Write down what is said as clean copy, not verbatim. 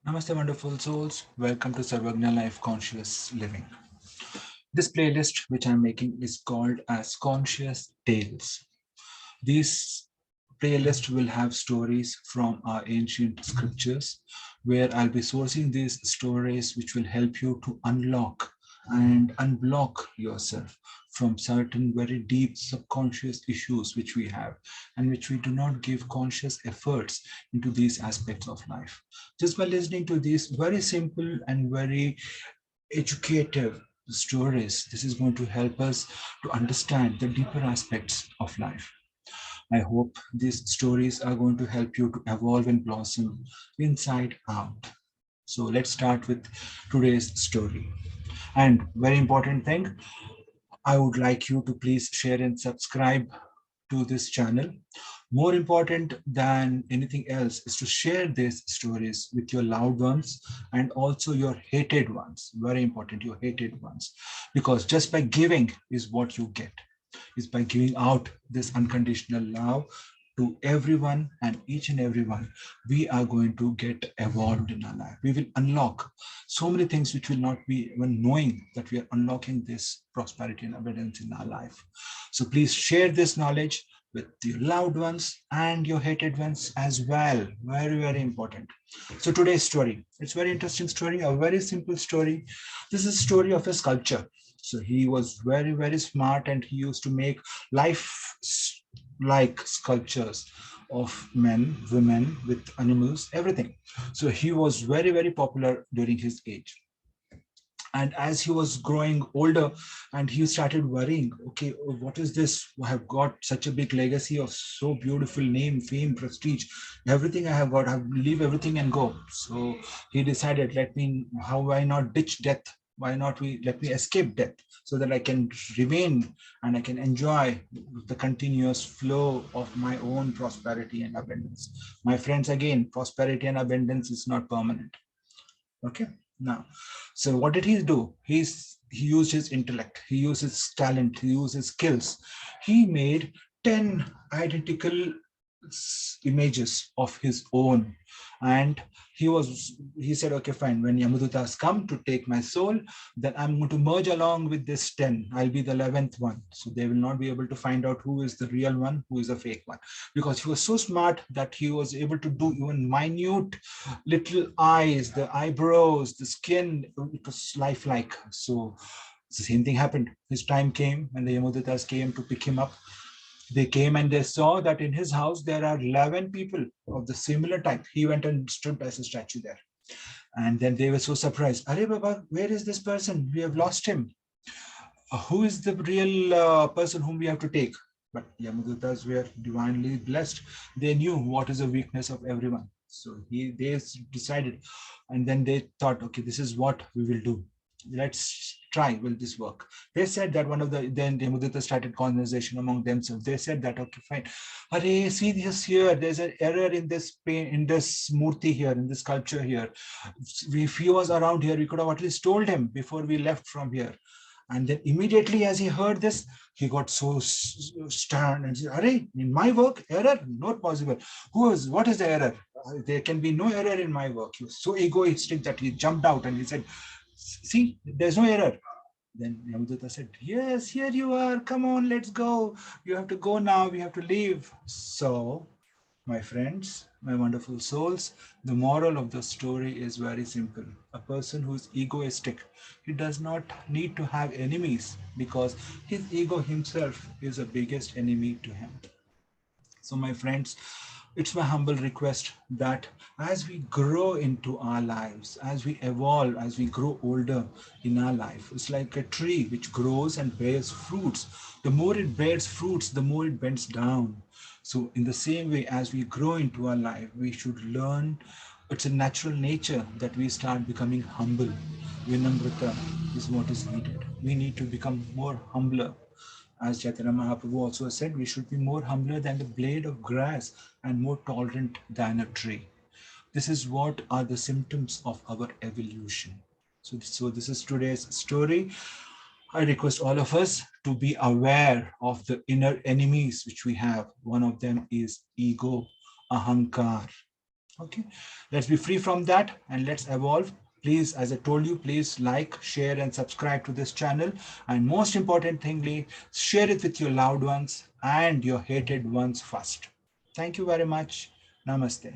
Namaste, wonderful souls. Welcome to Sarvagna Life Conscious Living. This playlist, which I'm making, is called as Conscious Tales. This playlist will have stories from our ancient scriptures, where I'll be sourcing these stories which will help you to unlock and unblock yourself from certain very deep subconscious issues which we have and which we do not give conscious efforts into these aspects of life. Just by listening to these very simple and very educative stories, this is going to help us to understand the deeper aspects of life. I hope these stories are going to help you to evolve and blossom inside out. So let's start with today's story. And very important thing, I would like you to please share and subscribe to this channel. More important than anything else is to share these stories with your loved ones and also your hated ones. Very important, your hated ones. Because just by giving is what you get, is by giving out this unconditional love to everyone and each and everyone, we are going to get evolved in our life. We will unlock so many things which will not be even knowing that we are unlocking this prosperity and abundance in our life. So please share this knowledge with your loved ones and your hated ones as well. Very, very important. So today's story, it's a very interesting story, a very simple story. This is a story of a sculpture. So he was very, very smart and he used to make life like sculptures of men, women, with animals, everything. So he was very, very popular during his age. And as he was growing older and he started worrying, okay, what is this? I have got such a big legacy of so beautiful name, fame, prestige, everything I have got, I have to leave everything and go. So he decided, let me, how why not ditch death? Why not we let me escape death so that I can remain and I can enjoy the continuous flow of my own prosperity and abundance. My friends, again, prosperity and abundance is not permanent. Okay. Now, so what did he do? He used his intellect, he used his talent, he used his skills. He made 10 identical images of his own. And he said, okay, fine, when Yamadutas come to take my soul, then I'm going to merge along with this 10. I'll be the 11th one. So they will not be able to find out who is the real one, who is the fake one. Because he was so smart that he was able to do even minute little eyes, the eyebrows, the skin, it was lifelike. So the same thing happened. His time came when the Yamuditas came to pick him up. They came and they saw that in his house there are 11 people of the similar type. He went and stood as a statue there. And then they were so surprised. Are Baba, where is this person? We have lost him. Who is the real person whom we have to take? But Yamadutas were divinely blessed. They knew what is the weakness of everyone. So they decided, and then they thought, okay, this is what we will do. Let's try, will this work? They said that then Yamudita started conversation among themselves. They said that, okay, fine. Array, see this here, there's an error in this in this murti here, in this sculpture here. If he was around here, we could have at least told him before we left from here. And then immediately as he heard this, he got so stern and said, Array, in my work, error? Not possible. What is the error? There can be no error in my work. He was so egoistic that he jumped out and he said, see, there's no error. Then Yamudata said, yes, here you are. Come on, let's go. You have to go now. We have to leave. So my friends, my wonderful souls, the moral of the story is very simple. A person who is egoistic, he does not need to have enemies because his ego himself is the biggest enemy to him. So my friends, it's my humble request that as we grow into our lives, as we evolve, as we grow older in our life, it's like a tree which grows and bears fruits. The more it bears fruits, the more it bends down. So in the same way, as we grow into our life, we should learn, it's a natural nature that we start becoming humble. Vinamrita is what is needed. We need to become more humbler. As Chaitanya Mahaprabhu also said, we should be more humbler than the blade of grass and more tolerant than a tree. This is what are the symptoms of our evolution. So this is today's story. I request all of us to be aware of the inner enemies which we have. One of them is ego, ahankar. Okay, let's be free from that and let's evolve. Please, as I told you, please like, share, and subscribe to this channel. And most important thingly, share it with your loved ones and your hated ones first. Thank you very much. Namaste.